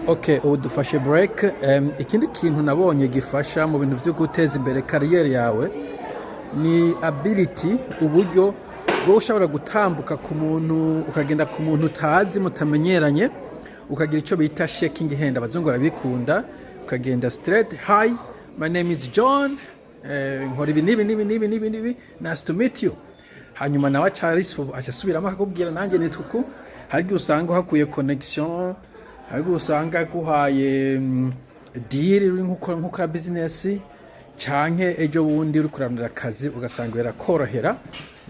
Okay, ubu dufashe break. Ikindi kintu nabonye gifasha mu bintu byo guteza imbere kariyeri yawe ni ability, uburyo bwo ushobora gutambuka ku muntu ukagenda ku muntu utazi mutamenyeranye, ukagira icyo bita shaking hand, abazungu barabikunda, ukagenda straight, hi, my name is John, nkora ibi nibi, nice to meet you. Hanyuma nawe acasubiramo akakubwira nanjye nituku, hari usanga hakuye connection, hari usanga guhaye deal uri nk'ukora business, canke ejo bundi uri kurandira akazi ugasanga birakorohera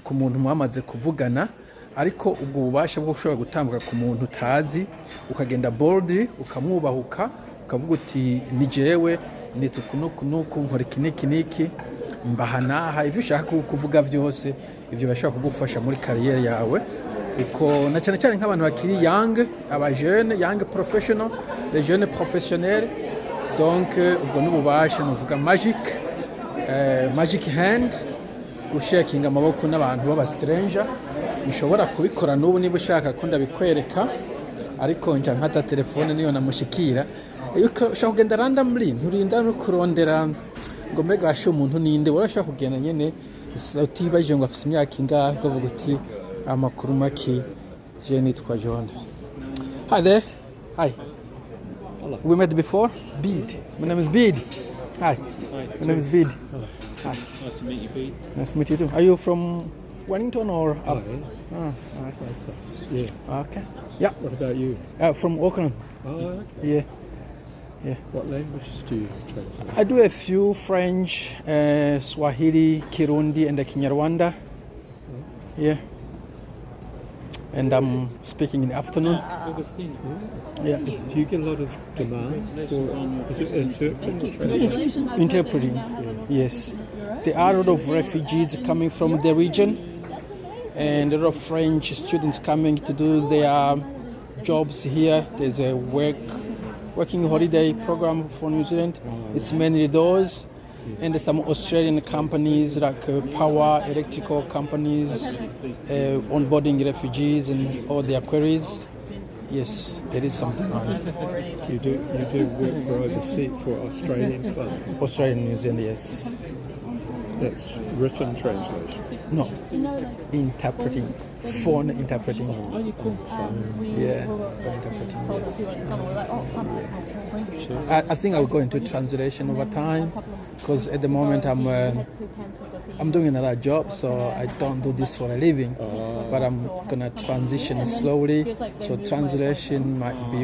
ku muntu mwamaze kuvugana, ariko ubwo bubasha bwo gushobora gutambuka ku muntu utazi ukagenda boldly ukamwubahuka ukavuga uti ni jewe nitukunuku nkora iki mbahanaha, ivyo ushaka kuvuga vyose ivyo bashaka kugufasha muri kariyeri yawe, uko na cyane cyane nk'abantu bakiri young, aba jeune young professional, les jeunes professionnels. Donc ubwo n'ububasha nuvuga magic hand, gushakinga amaboko n'abantu baba stranger, ushobora kubikora n'ubu niba ushaka ko ndabikwereka, ariko nja nkata telefone niyo namushikira, ushaka kugenda randomly, nturinda no kurondera ngo mega ashe umuntu ninde, urashaka kugenda nyene utibaje ngo afise imyaka ingahe, ukavuga uti amakuru maki, je nitwa John. Hi there. Hi. Hello. We met before? Bede. My name is Bede. Hi. Hi. My name is Bede. Hello. Hi. Nice to meet you, Pete. Nice to meet you too. Are you from Wellington or up? Hi. Oh, Yeah. okay. Yeah. What about you? From Auckland. Oh, okay. Yeah. Yeah. What languages do you translate? I do a few French, Swahili, Kirundi, and the Kinyarwanda. Yeah. And I'm speaking in the afternoon. Augustine. Yeah. Do you get a lot of demand for is it interpreting or translation? Interpreting. Yes. There are a lot of refugees coming from the region, and a lot of French students coming to do their jobs here. There's a working holiday program for New Zealand. It's mainly those, and there's some Australian companies like power, electrical companies, onboarding refugees and all their queries. Yes, there is some demand. You do work for overseas for Australian clubs. Australian, New Zealand, yes. That's written translation. No, interpreting, phone interpreting. Yeah, phone interpreting, yes. Yeah. I think I'll go into translation over time, because at the moment I'm doing another job, so I don't do this for a living, but I'm gonna transition slowly, so translation might be